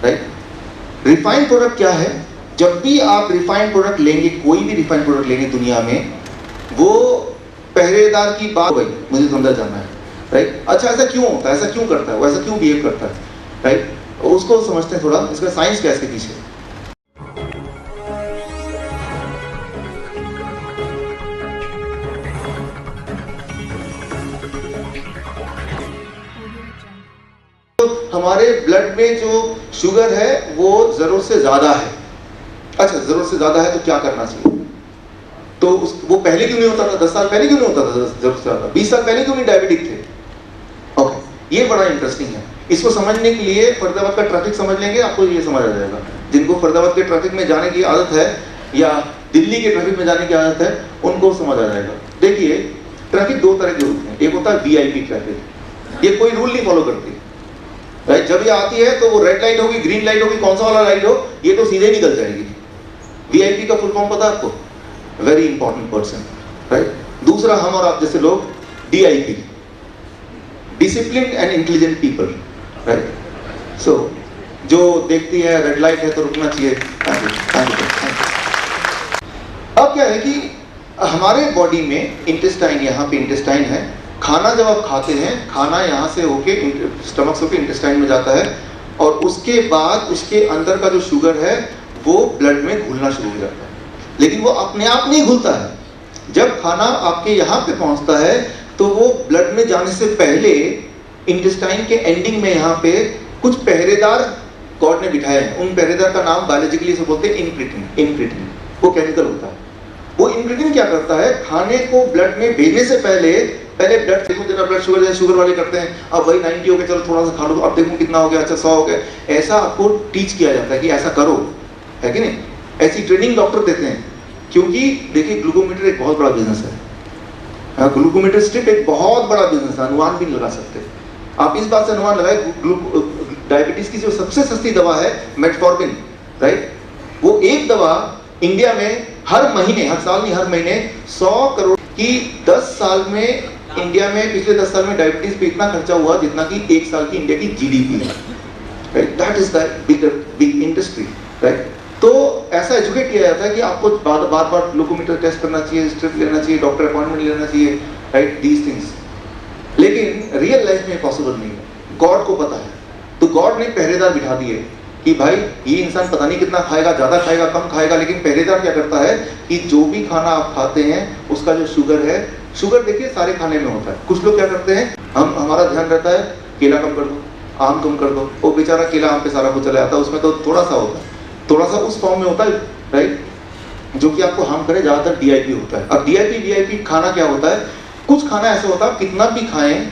Right. Refined product क्या है? जब भी आप रिफाइंड प्रोडक्ट लेंगे, कोई भी रिफाइंड प्रोडक्ट लेंगे दुनिया में, वो पहरेदार की बात हो गई, मुझे तो अंदर जाना है, राइट। अच्छा ऐसा क्यों होता है, ऐसा क्यों करता है, वो ऐसा क्यों बिहेव करता है, राइट, उसको समझते हैं थोड़ा, इसका साइंस क्या है इसके पीछे। हमारे ब्लड में जो शुगर है वो जरूरत से ज्यादा है। अच्छा जरूरत से ज्यादा है तो क्या करना चाहिए? तो वो पहले क्यों नहीं होता था? 10 साल पहले क्यों नहीं होता था? जरूरत से ज्यादा 20 साल पहले क्यों नहीं डायबिटिक थे? ओके, ये बड़ा इंटरेस्टिंग है। इसको समझने के लिए फरीदाबाद का ट्रैफिक समझ लेंगे, आपको ये समझ आ जाएगा। जिनको फरीदाबाद के ट्रैफिक में जाने की आदत है या दिल्ली के ट्रैफिक में जाने की आदत है, उनको समझ आ जाएगा। देखिए ट्रैफिक दो तरह के होते हैं, एक होता है वीआईपी ट्रैफिक, ये कोई रूल नहीं फॉलो करती, राइट। जब ये आती है तो वो रेड लाइट होगी, ग्रीन लाइट होगी, कौन सा वाला लाइट हो, ये तो सीधे निकल जाएगी। वीआईपी का फुल फॉर्म पता है आपको? Very important person, right. दूसरा हम और आप जैसे लोग DIP, discipline and intelligent people, right. So जो देखती है रेड लाइट है तो रुकना चाहिए। अब क्या है कि हमारे बॉडी में इंटेस्टाइन, यहाँ पे इंटेस्टाइन है। खाना जब आप खाते हैं, खाना यहाँ से होके स्टमक से होके इंटेस्टाइन में जाता है, और उसके बाद उसके अंदर का जो शुगर है वो ब्लड में घुलना शुरू हो जाता है। लेकिन वो अपने आप नहीं घुलता है। जब खाना आपके यहाँ पे पहुँचता है तो वो ब्लड में जाने से पहले इंटेस्टाइन के एंडिंग में यहाँ पे कुछ पहरेदार गॉड ने बिठाए हैं। उन पहरेदार का नाम बायोलॉजिकली से बोलते हैं इनक्रीटिन। इनक्रीटिन वो केमिकल होता है। वो इनक्रीटिन क्या करता है, खाने को ब्लड में भेजने से पहले ब्लड देखो जरा, ब्लड शुगर जैसे शुगर वाले करते हैं, अब वही 90 हो गया, चलो थोड़ा सा खा लो, अब देखो कितना हो गया, अच्छा 100 हो गया। ऐसा आपको टीच किया जाता है कि ऐसा करो, है कि नहीं? ऐसी ट्रेनिंग डॉक्टर देते हैं। क्योंकि देखिए ग्लूकोमीटर एक बहुत बड़ा बिजनेस है, ग्लूकोमीटर स्ट्रिप एक बहुत बड़ा बिजनेस है, अनुमान भी नहीं लगा सकते आप। इस बात से अनुमान लगाए, डायबिटीज की जो सबसे सस्ती दवा है मेटफॉर्मिन, राइट, वो एक दवा इंडिया में हर महीने, हर साल नहीं हर महीने 100 करोड़ की 10 साल में इंडिया में पिछले 10 साल में डायबिटीज पे इतना खर्चा हुआ जितना कि 1 साल की इंडिया की जीडीपी है, right. That is the big industry, right. तो ऐसा एजुकेट किया जाता है कि आपको बार बार ग्लूकोमीटर टेस्ट करना चाहिए, स्ट्रिप लेना चाहिए, डॉक्टर अपॉइंटमेंट लेना चाहिए, राइट, दीज थिंग्स। लेकिन रियल लाइफ में पॉसिबल नहीं है। गॉड को पता है, तो गॉड ने पहरेदार बिठा दिए कि भाई ये इंसान पता नहीं कितना खाएगा, ज्यादा खाएगा, कम खाएगा, लेकिन पहरेदार क्या करता है कि जो भी खाना आप खाते हैं उसका जो शुगर है, शुगर देखिए सारे खाने में होता है। कुछ लोग क्या करते हैं, हमारा ध्यान रहता है केला कम कर दो, आम कम कर दो, वो बेचारा केला आम पे सारा कुछ चला जाता है, उसमें तो थोड़ा सा होता है, थोड़ा सा उस फॉर्म में होता है, राइट, जो कि आपको हार्म करे। ज्यादातर डीआईपी होता है। अब डीआईपी वीआईपी खाना क्या होता है, कुछ खाना ऐसा होता है कितना भी खाएं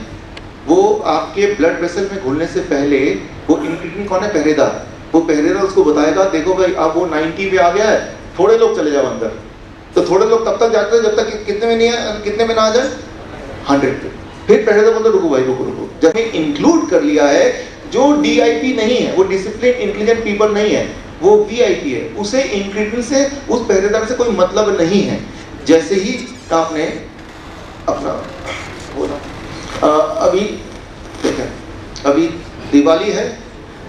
वो आपके ब्लड वेसल में घुलने से पहले वो इंक्रीटिन कौन है, पहरेदार, वो पहरेदार उसको बताएगा देखो भाई अब वो 90 पे आ गया है, थोड़े लोग चले जाओ अंदर। तो थोड़े लोग तब तक जाते हैं जब तक कितने में नहीं है, कितने में ना आ जाए, 100 पे। फिर पहरेदार बोलते रुको भाई रुको। जब इंक्लूड कर लिया है, जो डीआईपी नहीं है, वो डिसिप्लिन इंटेलिजेंट पीपल नहीं है, वो वीआईपी है, उसे इंक्रीटिन से, उस पहरेदार से कोई मतलब नहीं है। जैसे ही आपने अपना बोला अभी देखें, अभी दिवाली है,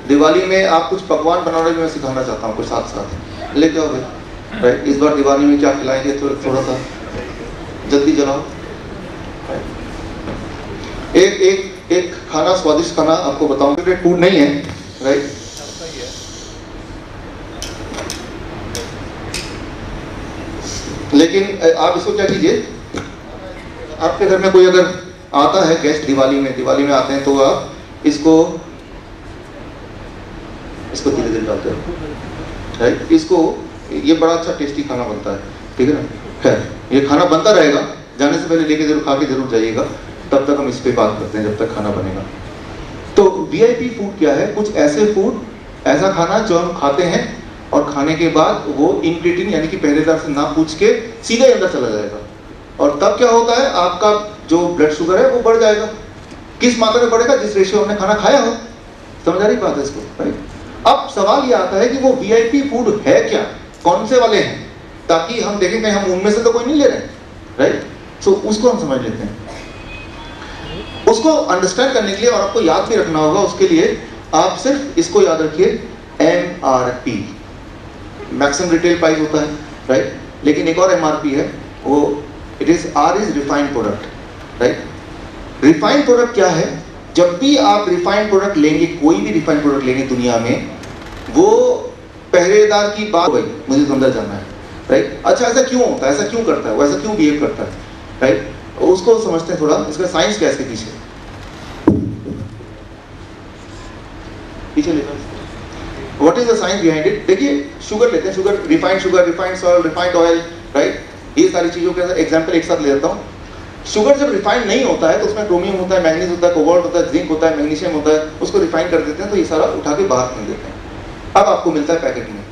दिवाली में आप कुछ पकवान बनाने में मैं सिखाना चाहता हूँ कुछ साथ साथ, लेके आओ भाई, राइट। इस बार दिवाली में क्या खिलाएंगे, थोड़ा सा जल्दी जलाओ। एक खाना, स्वादिष्ट खाना आपको बताऊं, फेवरेट फूड नहीं है, राइट। लेकिन आप इसको क्या कीजिए, आपके घर में कोई अगर आता है गेस्ट दिवाली में आते हैं, तो आप इसको धीरे धीरे डालते हो, राइट। इसको, ये बड़ा अच्छा टेस्टी खाना बनता है, ठीक है ना। खैर ये खाना बनता रहेगा, जाने से पहले लेके जरूर खा के जरूर जाइएगा, तब तक हम इस पे बात करते हैं जब तक खाना बनेगा। तो वीआईपी फूड क्या है, कुछ ऐसे फूड, ऐसा खाना जो हम खाते हैं और खाने के बाद वो इंक्रीटिन यानी कि पहरेदार से ना पूछ के सीधे अंदर चला जाएगा, और तब क्या होता है, आपका जो ब्लड शुगर है वो बढ़ जाएगा। किस मात्रा में बढ़ेगा, जिस रेशियो हमने खाना खाया हो। समझ आ रही बात है इसको, राइट। अब सवाल ये आता है कि वो वीआईपी फूड है क्या, कौन से वाले हैं, ताकि हम देखें कि हम उनमें से तो कोई नहीं ले रहे हैं, राइट। सो उसको हम समझ लेते हैं। उसको अंडरस्टैंड करने के लिए और आपको याद भी रखना होगा, उसके लिए आप सिर्फ इसको याद रखिए, MRP, मैक्सिमम रिटेल प्राइस होता है, राइट? लेकिन एक और MRP है, वो it is R is refined product, right? Refined product क्या है? जब भी आप रिफाइंड प्रोडक्ट लेंगे, कोई भी रिफाइंड प्रोडक्ट लेंगे दुनिया में, वो पहरेदार की बात भाई मुझे तो अंदर जाना है, राइट? अच्छा ऐसा क्यों होता है, ऐसा क्यों करता है, वो ऐसा क्यों बिहेव करता है, राइट? उसको समझते हैं थोड़ा, इसका साइंस क्या है इसके पीछे लेकर what is the science behind it? देखिए शुगर लेते हैं, sugar, refined salt, refined oil, right? ये सारी चीजों के एग्जांपल एक साथ ले लेता हूँ। शुगर जब रिफाइंड नहीं होता है तो उसमें क्रोमियम होता है, मैग्नीज होता है, कोबाल्ट होता है, जिंक होता है, मैग्नीशियम होता है, उसको रिफाइन कर देते हैं तो ये सारा उठा के बाहर फेंक देते हैं। अब आपको मिलता है पैकेट में।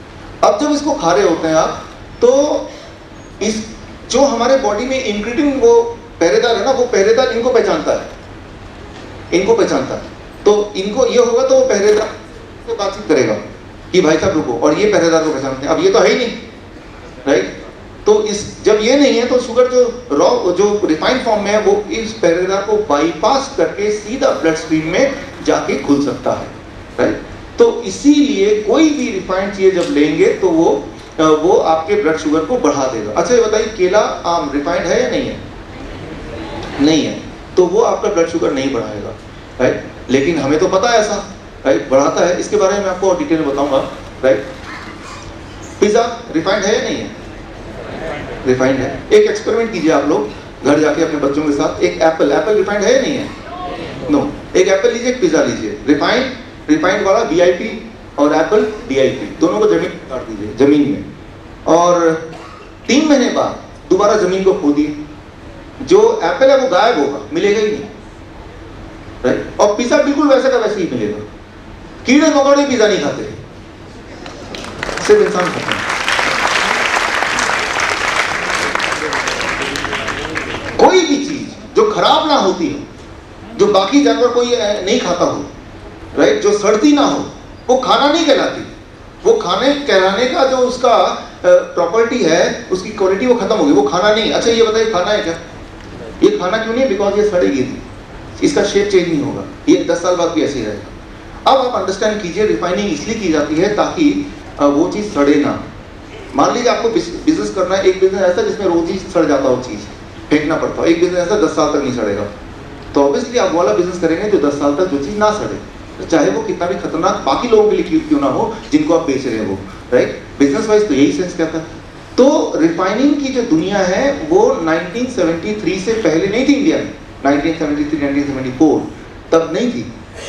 अब जब इसको खा रहे होते हैं आप, तो इस जो हमारे बॉडी में इंक्रीटिंग वो पहरेदार है ना, वो पहरेदार इनको पहचानता है, इनको पहचानता है। तो इनको ये होगा तो वो पहरेदार से बातचीत करेगा कि भाई साहब रुको, और ये पहरेदार को पहचानते हैं। अब ये तो है ही नहीं, राइट? तो इस जब ये नहीं है तो शुगर जो रॉ जो रिफाइंड फॉर्म में है वो इस पहरेदार को बाईपास करके सीधा ब्लड स्ट्रीम में जाके खुल सकता है, राइट? तो इसीलिए कोई भी रिफाइंड चीज जब लेंगे तो वो आपके ब्लड शुगर को बढ़ा देगा। अच्छा ये बताइए, केला, आम रिफाइंड है या नहीं है? नहीं है, तो वो आपका ब्लड शुगर नहीं बढ़ाएगा, राइट? लेकिन हमें तो पता है ऐसा, राइट? बढ़ाता है। इसके बारे में आपको और डिटेल में बताऊंगा, राइट? पिज्जा रिफाइंड है या नहीं है? रिफाइंड है। एक एक्सपेरिमेंट कीजिए आप लोग घर जाके अपने बच्चों के साथ। एक एप्पल रिफाइंड है या नहीं है? नो। एक एप्पल लीजिए, एक पिज्जा लीजिए, रिफाइंड वाला VIP और एप्पल DIP, दोनों को जमीन में काट दीजिए, जमीन में, और 3 महीने बाद दोबारा जमीन को खोदिए, जो एप्पल है वो गायब होगा, मिलेगा ही नहीं, राइट? और पिज्जा बिल्कुल वैसे का वैसे ही मिलेगा। कीड़े मकोड़े पिज्जा नहीं खाते, सिर्फ इंसान खाते हैं। कोई भी चीज जो खराब ना होती हो, जो बाकी जानवर कोई नहीं खाता हो, राइट, जो सड़ती ना हो, वो खाना नहीं कहलाती। वो खाने कहलाने का जो उसका प्रॉपर्टी है, उसकी क्वालिटी वो खत्म होगी, वो खाना नहीं। अच्छा ये बताइए खाना है क्या? ये खाना क्यों नहीं है? बिकॉज ये सड़ेगी थी, इसका शेप चेंज नहीं होगा, ये 10 साल बाद भी ऐसे ही रहेगा। अब आप अंडरस्टैंड कीजिए, रिफाइनिंग इसलिए की जाती है ताकि वो चीज सड़े ना। मान लीजिए आपको बिजनेस करना है, एक बिजनेस ऐसा जिसमें रोज ही सड़ जाता हो, चीज फेंकना पड़ता हो, एक बिजनेस ऐसा 10 साल तक नहीं सड़ेगा, तो ऑब्वियसली आप वाला बिजनेस करेंगे जो 10 साल तक जो चीज ना सड़े, चाहे वो कितना भी खतरनाक बाकी लोगों के लिए क्यों ना हो जिनको आप बेच रहे हो, राइट? बिजनेस वाइज तो यही सेंस कहता है। तो रिफाइनिंग की जो दुनिया है वो 1973 से पहले नहीं थी इंडिया में, 1973 1974 तब नहीं थी।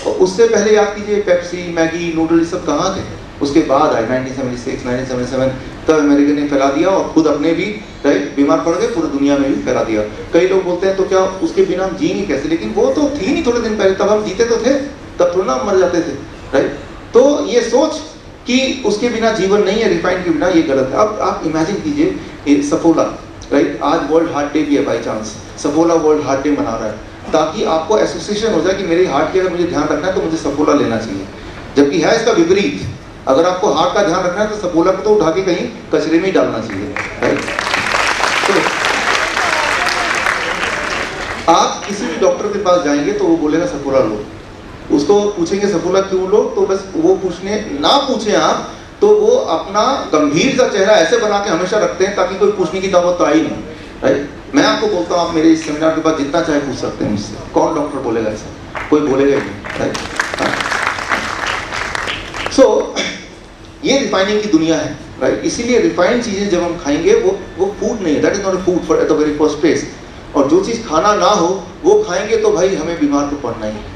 और उससे पहले याद कीजिए पेप्सी, मैगी, नूडल सब कहाँ थे? उसके बाद आए 1976 1977, तब अमेरिका ने फैला दिया और खुद अपने भी, राइट, बीमार पड़ गए, पूरी दुनिया में भी फैला दिया। कई लोग बोलते हैं तो क्या उसके बिना हम जिएंगे कैसे? लेकिन वो तो थी नहीं थोड़े दिन पहले, तब हम जीते तो थे, तब थोड़ा ना मर जाते थे, राइट? तो ये सोच कि उसके बिना जीवन नहीं है, रिफाइंड के बिना, ये गलत है। अब आप इमेजिन कीजिए सफोला, राइट, आज वर्ल्ड हार्ट डे भी है, by chance Saffola world heart day मना रहा है ताकि आपको एसोसिएशन हो जाए कि मेरे हार्ट की अगर मुझे ध्यान रखना है तो मुझे सफोला लेना चाहिए। जबकि है इसका विपरीत, अगर आपको हार्ट का ध्यान रखना है तो सफोला को तो उठा के कहीं कचरे में ही डालना चाहिए, राइट? तो आप किसी भी डॉक्टर के पास जाएंगे तो वो बोलेगा सफोला लो, उसको पूछेंगे सफोला क्यों लो, तो बस वो पूछने ना पूछे आप तो वो अपना गंभीर सा चेहरा ऐसे बना के हमेशा रखते हैं ताकि कोई पूछने की दावत तो आई नहीं, राइट? मैं आपको बोलता हूँ आप मेरे इस सेमिनार के बाद जितना चाहे पूछ सकते हैं मुझसे, कौन डॉक्टर बोलेगा ऐसा? कोई बोलेगा ही नहीं, राइट? सो ये रिफाइनिंग की दुनिया है, राइट? इसीलिए रिफाइंड चीजें जब हम खाएंगे वो फूड नहीं है, that is not a food for at the very first place. और जो चीज खाना ना हो वो खाएंगे तो भाई हमें बीमार तो पड़ना ही है।